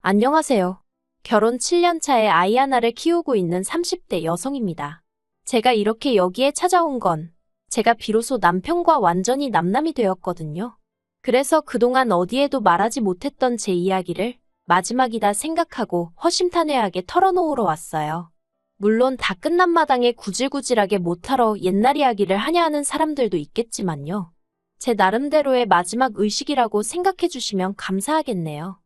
안녕하세요. 결혼 7년 차에 아이 하나를 키우고 있는 30대 여성입니다. 제가 이렇게 여기에 찾아온 건 제가 비로소 남편과 완전히 남남이 되었거든요. 그래서 그동안 어디에도 말하지 못했던 제 이야기를 마지막이다 생각하고 허심탄회하게 털어놓으러 왔어요. 물론 다 끝난 마당에 구질구질하게 못하러 옛날 이야기를 하냐 하는 사람들도 있겠지만요. 제 나름대로의 마지막 의식이라고 생각해 주시면 감사하겠네요.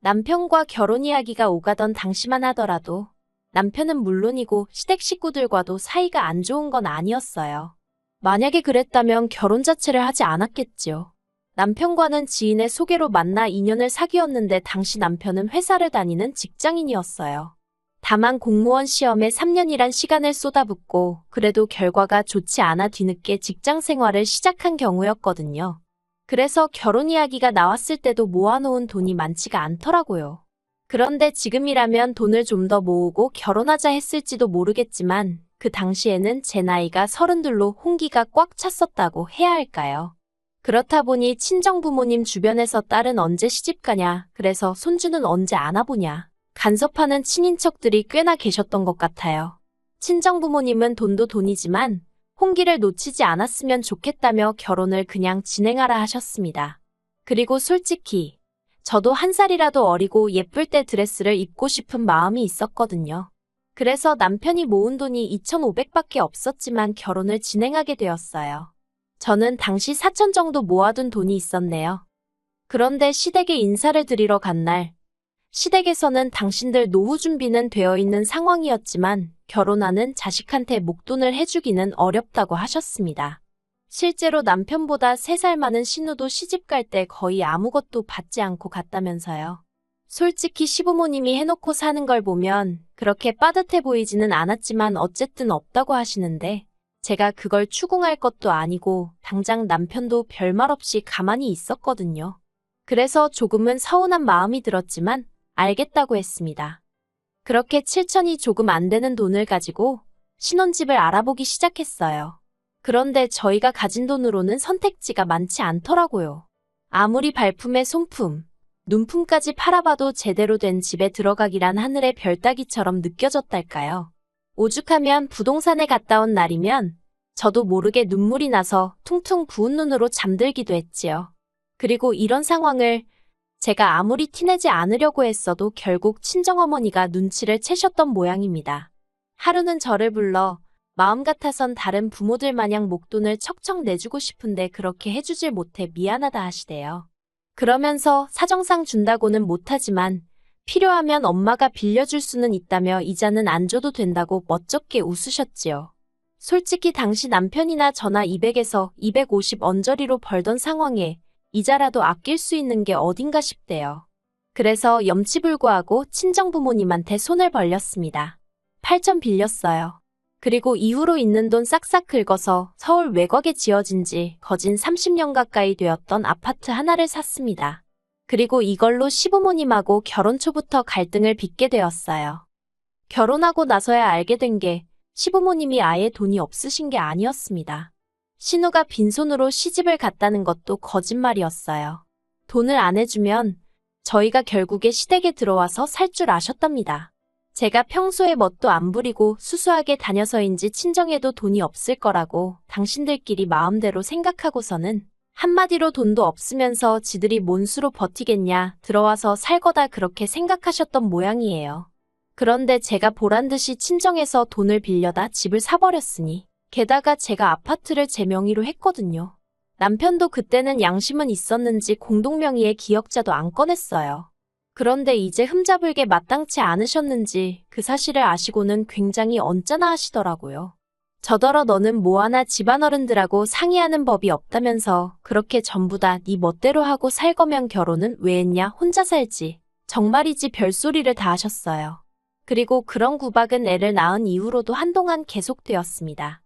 남편과 결혼 이야기가 오가던 당시만 하더라도 남편은 물론이고 시댁 식구들과도 사이가 안 좋은 건 아니었어요. 만약에 그랬다면 결혼 자체를 하지 않았겠지요. 남편과는 지인의 소개로 만나 인연을 사귀었는데 당시 남편은 회사를 다니는 직장인이었어요. 다만 공무원 시험에 3년이란 시간을 쏟아붓고 그래도 결과가 좋지 않아 뒤늦게 직장 생활을 시작한 경우였거든요. 그래서 결혼 이야기가 나왔을 때도 모아놓은 돈이 많지가 않더라고요. 그런데 지금이라면 돈을 좀 더 모으고 결혼하자 했을지도 모르겠지만 그 당시에는 제 나이가 32로 홍기가 꽉 찼었다고 해야 할까요? 그렇다 보니 친정부모님 주변에서 딸은 언제 시집가냐, 그래서 손주는 언제 안아보냐, 간섭하는 친인척들이 꽤나 계셨던 것 같아요. 친정부모님은 돈도 돈이지만 홍기를 놓치지 않았으면 좋겠다며 결혼을 그냥 진행하라 하셨습니다. 그리고 솔직히 저도 한 살이라도 어리고 예쁠 때 드레스를 입고 싶은 마음이 있었거든요. 그래서 남편이 모은 돈이 2,500밖에 없었지만 결혼을 진행하게 되었어요. 저는 당시 4천 정도 모아둔 돈이 있었네요. 그런데 시댁에 인사를 드리러 간 날, 시댁에서는 당신들 노후 준비는 되어 있는 상황이었지만 결혼하는 자식한테 목돈을 해주기는 어렵다고 하셨습니다. 실제로 남편보다 3살 많은 신우도 시집갈 때 거의 아무것도 받지 않고 갔다면서요. 솔직히 시부모님이 해놓고 사는 걸 보면 그렇게 빠듯해 보이지는 않았지만 어쨌든 없다고 하시는데 제가 그걸 추궁할 것도 아니고 당장 남편도 별말 없이 가만히 있었거든요. 그래서 조금은 서운한 마음이 들었지만 알겠다고 했습니다. 그렇게 7천이 조금 안 되는 돈을 가지고 신혼집을 알아보기 시작했어요. 그런데 저희가 가진 돈으로는 선택지가 많지 않더라고요. 아무리 발품에 손품, 눈품까지 팔아봐도 제대로 된 집에 들어가기란 하늘의 별 따기처럼 느껴졌달까요. 오죽하면 부동산에 갔다 온 날이면 저도 모르게 눈물이 나서 퉁퉁 부은 눈으로 잠들기도 했지요. 그리고 이런 상황을 제가 아무리 티내지 않으려고 했어도 결국 친정어머니가 눈치를 채셨던 모양입니다. 하루는 저를 불러 마음 같아선 다른 부모들 마냥 목돈을 척척 내주고 싶은데 그렇게 해주질 못해 미안하다 하시대요. 그러면서 사정상 준다고는 못하지만 필요하면 엄마가 빌려줄 수는 있다며 이자는 안 줘도 된다고 멋쩍게 웃으셨지요. 솔직히 당시 남편이나 저나 200에서 250 언저리로 벌던 상황에 이자라도 아낄 수 있는 게 어딘가 싶대요. 그래서 염치불구하고 친정부모님한테 손을 벌렸습니다. 8천 빌렸어요. 그리고 이후로 있는 돈 싹싹 긁어서 서울 외곽에 지어진 지 거진 30년 가까이 되었던 아파트 하나를 샀습니다. 그리고 이걸로 시부모님하고 결혼 초부터 갈등을 빚게 되었어요. 결혼하고 나서야 알게 된 게 시부모님이 아예 돈이 없으신 게 아니었습니다. 신우가 빈손으로 시집을 갔다는 것도 거짓말이었어요. 돈을 안 해주면 저희가 결국에 시댁에 들어와서 살 줄 아셨답니다. 제가 평소에 멋도 안 부리고 수수하게 다녀서인지 친정에도 돈이 없을 거라고 당신들끼리 마음대로 생각하고서는 한마디로 돈도 없으면서 지들이 뭔 수로 버티겠냐, 들어와서 살 거다 그렇게 생각하셨던 모양이에요. 그런데 제가 보란듯이 친정에서 돈을 빌려다 집을 사버렸으니 게다가 제가 아파트를 제 명의로 했거든요. 남편도 그때는 양심은 있었는지 공동명의의 기억자도 안 꺼냈어요. 그런데 이제 흠잡을게 마땅치 않으셨는지 그 사실을 아시고는 굉장히 언짢아 하시더라고요. 저더러 너는 뭐하나 집안어른들하고 상의하는 법이 없다면서 그렇게 전부 다 네 멋대로 하고 살 거면 결혼은 왜 했냐, 혼자 살지. 정말이지 별소리를 다 하셨어요. 그리고 그런 구박은 애를 낳은 이후로도 한동안 계속되었습니다.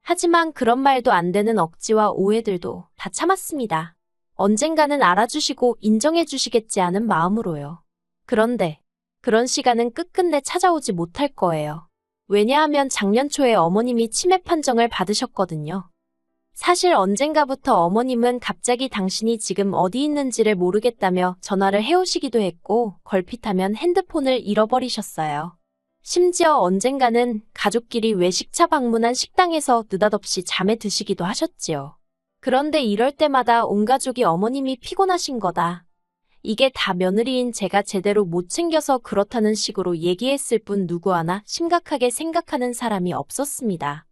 하지만 그런 말도 안 되는 억지와 오해들도 다 참았습니다. 언젠가는 알아주시고 인정해 주시겠지 하는 마음으로요. 그런데 그런 시간은 끝끝내 찾아오지 못할 거예요. 왜냐하면 작년 초에 어머님이 치매 판정을 받으셨거든요. 사실 언젠가부터 어머님은 갑자기 당신이 지금 어디 있는지를 모르겠다며 전화를 해오시기도 했고 걸핏하면 핸드폰을 잃어버리셨어요. 심지어 언젠가는 가족끼리 외식차 방문한 식당에서 느닷없이 잠에 드시기도 하셨지요. 그런데 이럴 때마다 온 가족이 어머님이 피곤하신 거다. 이게 다 며느리인 제가 제대로 못 챙겨서 그렇다는 식으로 얘기했을 뿐 누구 하나 심각하게 생각하는 사람이 없었습니다.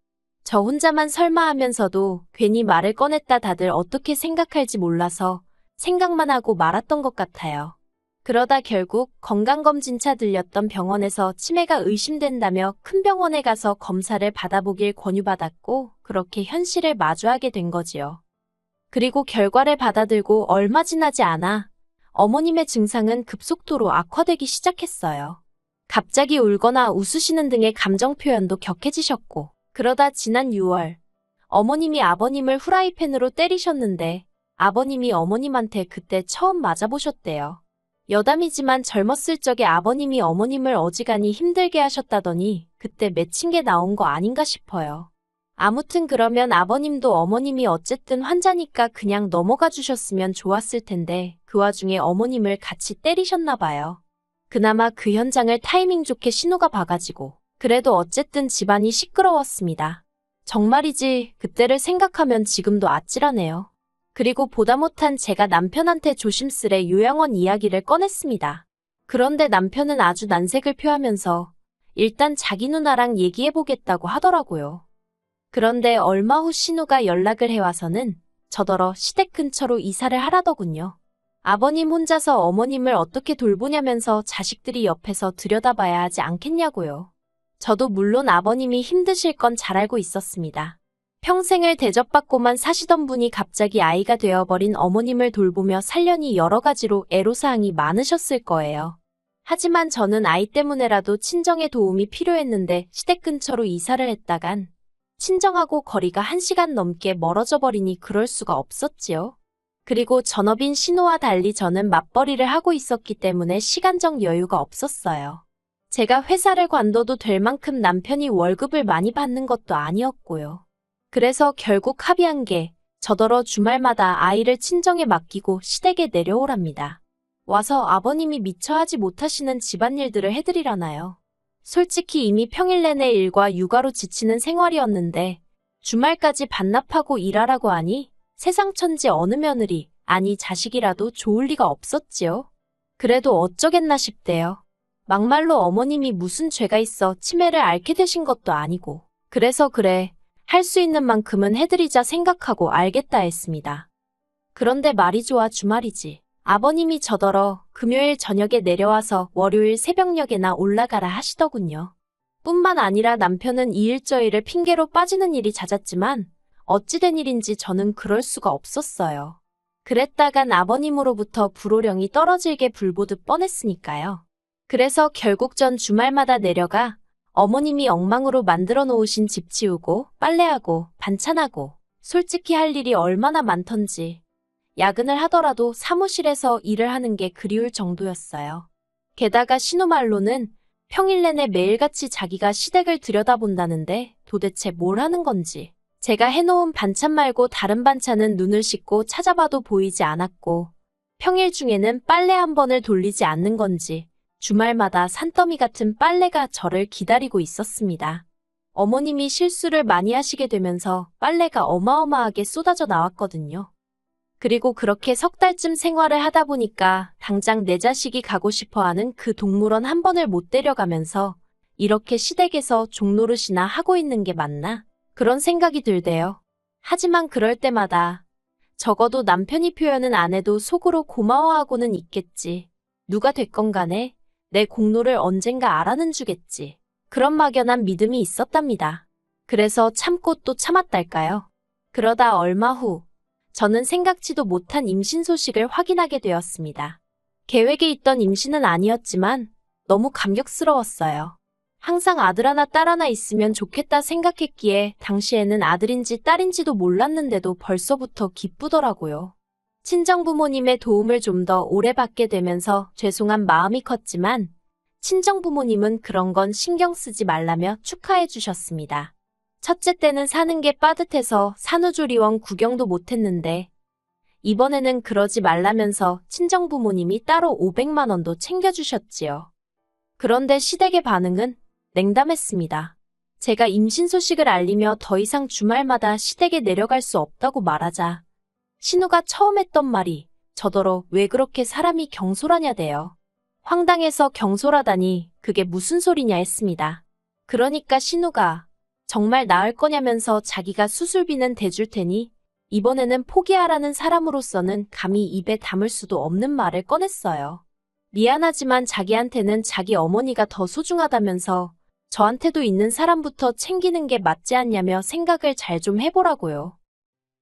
저 혼자만 설마 하면서도 괜히 말을 꺼냈다 다들 어떻게 생각할지 몰라서 생각만 하고 말았던 것 같아요. 그러다 결국 건강검진차 들렸던 병원에서 치매가 의심된다며 큰 병원에 가서 검사를 받아보길 권유받았고 그렇게 현실을 마주하게 된 거지요. 그리고 결과를 받아들고 얼마 지나지 않아 어머님의 증상은 급속도로 악화되기 시작했어요. 갑자기 울거나 웃으시는 등의 감정 표현도 격해지셨고 그러다 지난 6월 어머님이 아버님을 후라이팬으로 때리셨는데 아버님이 어머님한테 그때 처음 맞아보셨대요. 여담이지만 젊었을 적에 아버님이 어머님을 어지간히 힘들게 하셨다더니 그때 맺힌 게 나온 거 아닌가 싶어요. 아무튼 그러면 아버님도 어머님이 어쨌든 환자니까 그냥 넘어가 주셨으면 좋았을 텐데 그 와중에 어머님을 같이 때리셨나 봐요. 그나마 그 현장을 타이밍 좋게 신호가 봐가지고 그래도 어쨌든 집안이 시끄러웠습니다. 정말이지 그때를 생각하면 지금도 아찔하네요. 그리고 보다 못한 제가 남편한테 조심스레 요양원 이야기를 꺼냈습니다. 그런데 남편은 아주 난색을 표하면서 일단 자기 누나랑 얘기해보겠다고 하더라고요. 그런데 얼마 후 신우가 연락을 해와서는 저더러 시댁 근처로 이사를 하라더군요. 아버님 혼자서 어머님을 어떻게 돌보냐면서 자식들이 옆에서 들여다봐야 하지 않겠냐고요. 저도 물론 아버님이 힘드실 건 잘 알고 있었습니다. 평생을 대접받고만 사시던 분이 갑자기 아이가 되어버린 어머님을 돌보며 살려니 여러 가지로 애로사항이 많으셨을 거예요. 하지만 저는 아이 때문에라도 친정의 도움이 필요했는데 시댁 근처로 이사를 했다간 친정하고 거리가 1시간 넘게 멀어져 버리니 그럴 수가 없었지요. 그리고 전업인 신우와 달리 저는 맞벌이를 하고 있었기 때문에 시간적 여유가 없었어요. 제가 회사를 관둬도 될 만큼 남편이 월급을 많이 받는 것도 아니었고요. 그래서 결국 합의한 게 저더러 주말마다 아이를 친정에 맡기고 시댁에 내려오랍니다. 와서 아버님이 미처 하지 못하시는 집안일들을 해드리라나요. 솔직히 이미 평일 내내 일과 육아로 지치는 생활이었는데 주말까지 반납하고 일하라고 하니 세상 천지 어느 며느리, 아니 자식이라도 좋을 리가 없었지요. 그래도 어쩌겠나 싶대요. 막말로 어머님이 무슨 죄가 있어 치매를 앓게 되신 것도 아니고 그래서 그래, 할 수 있는 만큼은 해드리자 생각하고 알겠다 했습니다. 그런데 말이 좋아 주말이지. 아버님이 저더러 금요일 저녁에 내려와서 월요일 새벽녘에나 올라가라 하시더군요. 뿐만 아니라 남편은 이 일 저 일을 핑계로 빠지는 일이 잦았지만 어찌된 일인지 저는 그럴 수가 없었어요. 그랬다간 아버님으로부터 불호령이 떨어질게 불보듯 뻔했으니까요. 그래서 결국 전 주말마다 내려가 어머님이 엉망으로 만들어 놓으신 집 치우고 빨래하고 반찬하고 솔직히 할 일이 얼마나 많던지 야근을 하더라도 사무실에서 일을 하는 게 그리울 정도였어요. 게다가 신우 말로는 평일 내내 매일같이 자기가 시댁을 들여다본다는데 도대체 뭘 하는 건지. 제가 해놓은 반찬 말고 다른 반찬은 눈을 씻고 찾아봐도 보이지 않았고 평일 중에는 빨래 한 번을 돌리지 않는 건지 주말마다 산더미 같은 빨래가 저를 기다리고 있었습니다. 어머님이 실수를 많이 하시게 되면서 빨래가 어마어마하게 쏟아져 나왔거든요. 그리고 그렇게 석 달쯤 생활을 하다 보니까 당장 내 자식이 가고 싶어하는 그 동물원 한 번을 못 데려가면서 이렇게 시댁에서 종노릇이나 하고 있는 게 맞나? 그런 생각이 들대요. 하지만 그럴 때마다 적어도 남편이 표현은 안 해도 속으로 고마워하고는 있겠지. 누가 됐건 간에 내 공로를 언젠가 알아는 주겠지. 그런 막연한 믿음이 있었답니다. 그래서 참고 또 참았달까요? 그러다 얼마 후 저는 생각지도 못한 임신 소식을 확인하게 되었습니다. 계획에 있던 임신은 아니었지만 너무 감격스러웠어요. 항상 아들 하나 딸 하나 있으면 좋겠다 생각했기에 당시에는 아들인지 딸인지도 몰랐는데도 벌써부터 기쁘더라고요. 친정부모님의 도움을 좀 더 오래 받게 되면서 죄송한 마음이 컸지만 친정부모님은 그런 건 신경 쓰지 말라며 축하해 주셨습니다. 첫째 때는 사는 게 빠듯해서 산후조리원 구경도 못했는데 이번에는 그러지 말라면서 친정부모님이 따로 500만 원도 챙겨주셨지요. 그런데 시댁의 반응은 냉담했습니다. 제가 임신 소식을 알리며 더 이상 주말마다 시댁에 내려갈 수 없다고 말하자 신우가 처음 했던 말이 저더러 왜 그렇게 사람이 경솔하냐대요. 황당해서 경솔하다니 그게 무슨 소리냐 했습니다. 그러니까 신우가 정말 나을 거냐면서 자기가 수술비는 대줄 테니 이번에는 포기하라는 사람으로서는 감히 입에 담을 수도 없는 말을 꺼냈어요. 미안하지만 자기한테는 자기 어머니가 더 소중하다면서 저한테도 있는 사람부터 챙기는 게 맞지 않냐며 생각을 잘 좀 해보라고요.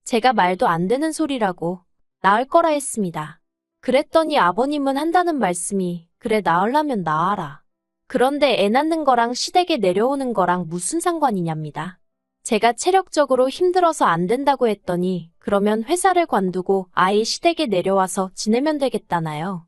제가 말도 안 되는 소리라고 나을 거라 했습니다. 그랬더니 아버님은 한다는 말씀이 그래 나으려면 나아라. 그런데 애 낳는 거랑 시댁에 내려오는 거랑 무슨 상관이냐입니다. 제가 체력적으로 힘들어서 안 된다고 했더니 그러면 회사를 관두고 아예 시댁에 내려와서 지내면 되겠다나요.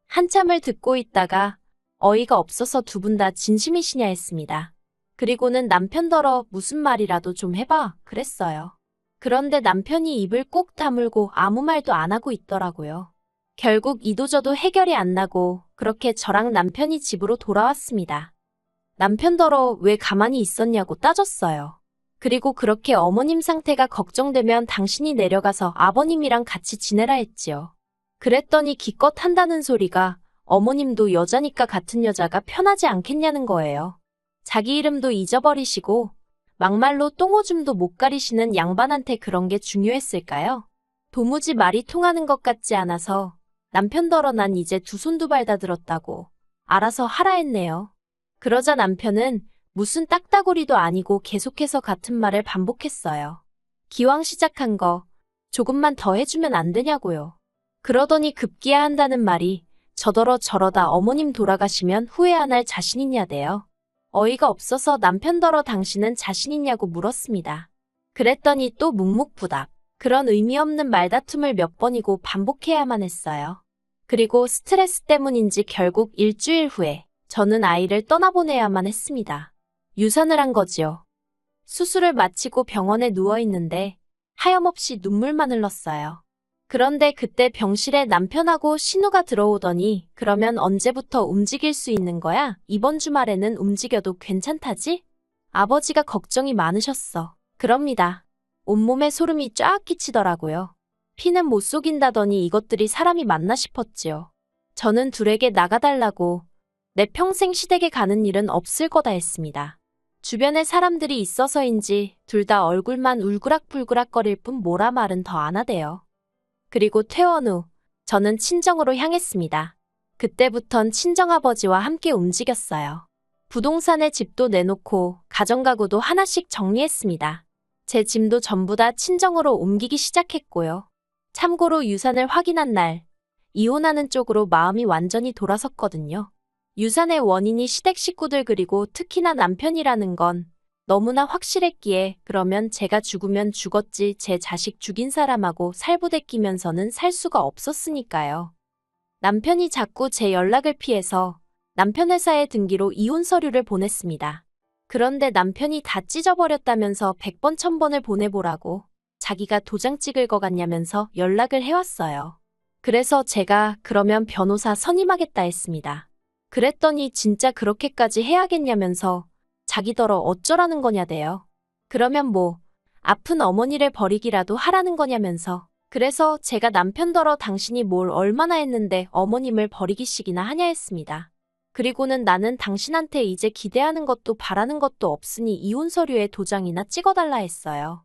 한참을 듣고 있다가 어이가 없어서 두 분 다 진심이시냐 했습니다. 그리고는 남편더러 무슨 말이라도 좀 해봐 그랬어요. 그런데 남편이 입을 꼭 다물고 아무 말도 안 하고 있더라고요. 결국 이도저도 해결이 안 나고 그렇게 저랑 남편이 집으로 돌아왔습니다. 남편더러 왜 가만히 있었냐고 따졌어요. 그리고 그렇게 어머님 상태가 걱정되면 당신이 내려가서 아버님이랑 같이 지내라 했지요. 그랬더니 기껏 한다는 소리가 어머님도 여자니까 같은 여자가 편하지 않겠냐는 거예요. 자기 이름도 잊어버리시고 막말로 똥오줌도 못 가리시는 양반한테 그런 게 중요했을까요? 도무지 말이 통하는 것 같지 않아서 남편더러 난 이제 두 손 두 발 다 들었다고 알아서 하라 했네요. 그러자 남편은 무슨 딱따구리도 아니고 계속해서 같은 말을 반복했어요. 기왕 시작한 거 조금만 더 해주면 안 되냐고요. 그러더니 급기야 한다는 말이 저더러 저러다 어머님 돌아가시면 후회 안 할 자신 있냐대요. 어이가 없어서 남편더러 당신은 자신 있냐고 물었습니다. 그랬더니 또 묵묵부답. 그런 의미 없는 말다툼을 몇 번이고 반복해야만 했어요. 그리고 스트레스 때문인지 결국 일주일 후에 저는 아이를 떠나보내야만 했습니다. 유산을 한 거지요. 수술을 마치고 병원에 누워있는데 하염없이 눈물만 흘렀어요. 그런데 그때 병실에 남편하고 신우가 들어오더니 그러면 언제부터 움직일 수 있는 거야? 이번 주말에는 움직여도 괜찮다지? 아버지가 걱정이 많으셨어. 그럽니다. 온몸에 소름이 쫙 끼치더라고요. 피는 못 속인다더니 이것들이 사람이 맞나 싶었지요. 저는 둘에게 나가달라고 내 평생 시댁에 가는 일은 없을 거다 했습니다. 주변에 사람들이 있어서인지 둘 다 얼굴만 울그락불그락거릴 뿐 뭐라 말은 더 안 하대요. 그리고 퇴원 후 저는 친정으로 향했습니다. 그때부턴 친정아버지와 함께 움직였어요. 부동산에 집도 내놓고 가정가구도 하나씩 정리했습니다. 제 짐도 전부 다 친정으로 옮기기 시작했고요. 참고로 유산을 확인한 날, 이혼하는 쪽으로 마음이 완전히 돌아섰거든요. 유산의 원인이 시댁 식구들 그리고 특히나 남편이라는 건 너무나 확실했기에 그러면 제가 죽으면 죽었지 제 자식 죽인 사람하고 살부대끼면서는 살 수가 없었으니까요. 남편이 자꾸 제 연락을 피해서 남편 회사에 등기로 이혼 서류를 보냈습니다. 그런데 남편이 다 찢어버렸다면서 100번 1000번을 보내보라고 자기가 도장 찍을 것 같냐면서 연락을 해왔어요. 그래서 제가 그러면 변호사 선임하겠다 했습니다. 그랬더니 진짜 그렇게까지 해야겠냐면서 자기더러 어쩌라는 거냐대요. 그러면 뭐 아픈 어머니를 버리기라도 하라는 거냐면서. 그래서 제가 남편더러 당신이 뭘 얼마나 했는데 어머님을 버리기식이나 하냐 했습니다. 그리고는 나는 당신한테 이제 기대하는 것도 바라는 것도 없으니 이혼 서류에 도장이나 찍어달라 했어요.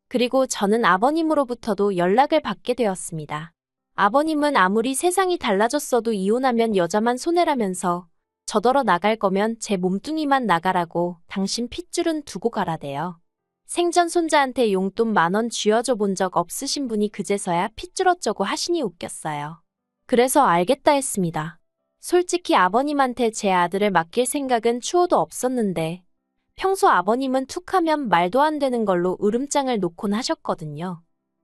그리고 저는 아버님으로부터도 연락을 받게 되었습니다. 아버님은 아무리 세상이 달라졌어도 이혼하면 여자만 손해라면서 저더러 나갈 거면 제 몸뚱이만 나가라고 당신 핏줄은 두고 가라대요. 생전 손자한테 용돈 10,000원 쥐어줘 본 적 없으신 분이 그제서야 핏줄 어쩌고 하시니 웃겼어요. 그래서 알겠다 했습니다. 솔직히 아버님한테 제 아들을 맡길 생각은 추호도 없었는데 평소 아버님은 툭하면 말도 안 되는 걸로 으름장을 놓곤 하셨거든요.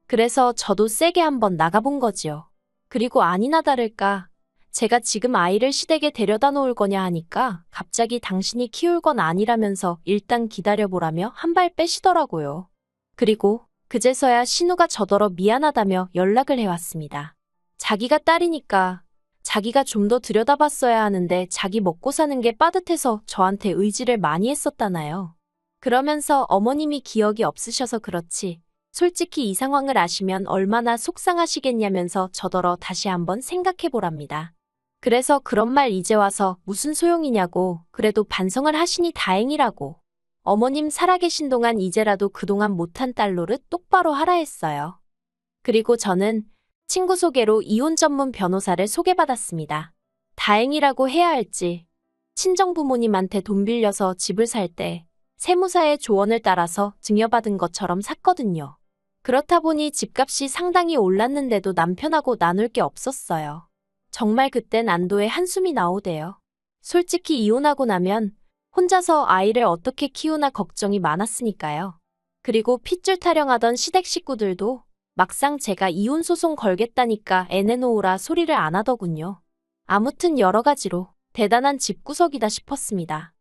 그래서 저도 세게 한번 나가본 거지요. 그리고 아니나 다를까 제가 지금 아이를 시댁에 데려다 놓을 거냐 하니까 갑자기 당신이 키울 건 아니라면서 일단 기다려보라며 한 발 빼시더라고요. 그리고 그제서야 신우가 저더러 미안하다며 연락을 해왔습니다. 자기가 딸이니까 자기가 좀 더 들여다봤어야 하는데 자기 먹고 사는 게 빠듯해서 저한테 의지를 많이 했었다나요. 그러면서 어머님이 기억이 없으셔서 그렇지 솔직히 이 상황을 아시면 얼마나 속상하시겠냐면서 저더러 다시 한번 생각해보랍니다. 그래서 그런 말 이제 와서 무슨 소용이냐고 그래도 반성을 하시니 다행이라고. 어머님 살아계신 동안 이제라도 그동안 못한 딸 노릇 똑바로 하라 했어요. 그리고 저는 친구 소개로 이혼 전문 변호사를 소개받았습니다. 다행이라고 해야 할지 친정 부모님한테 돈 빌려서 집을 살 때 세무사의 조언을 따라서 증여받은 것처럼 샀거든요. 그렇다 보니 집값이 상당히 올랐는데도 남편하고 나눌 게 없었어요. 정말 그땐 안도의 한숨이 나오대요. 솔직히 이혼하고 나면 혼자서 아이를 어떻게 키우나 걱정이 많았으니까요. 그리고 핏줄 타령하던 시댁 식구들도 막상 제가 이혼 소송 걸겠다니까 애 내놓으라 소리를 안 하더군요. 아무튼 여러 가지로 대단한 집구석이다 싶었습니다.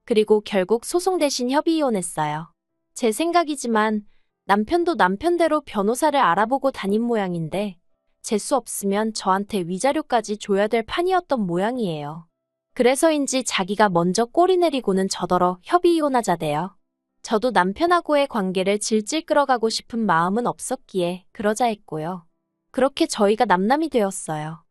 그리고 결국 소송 대신 협의 이혼했어요. 제 생각이지만 남편도 남편대로 변호사를 알아보고 다닌 모양인데 재수 없으면 저한테 위자료까지 줘야 될 판이었던 모양이에요. 그래서인지 자기가 먼저 꼬리 내리고는 저더러 협의 이혼하자대요. 저도 남편하고의 관계를 질질 끌어가고 싶은 마음은 없었기에 그러자 했고요. 그렇게 저희가 남남이 되었어요.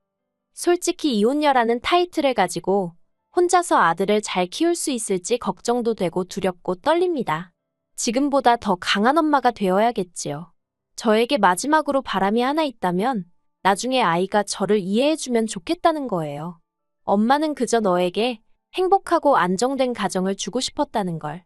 솔직히 이혼녀라는 타이틀을 가지고 혼자서 아들을 잘 키울 수 있을지 걱정도 되고 두렵고 떨립니다. 지금보다 더 강한 엄마가 되어야겠지요. 저에게 마지막으로 바람이 하나 있다면 나중에 아이가 저를 이해해주면 좋겠다는 거예요. 엄마는 그저 너에게 행복하고 안정된 가정을 주고 싶었다는 걸.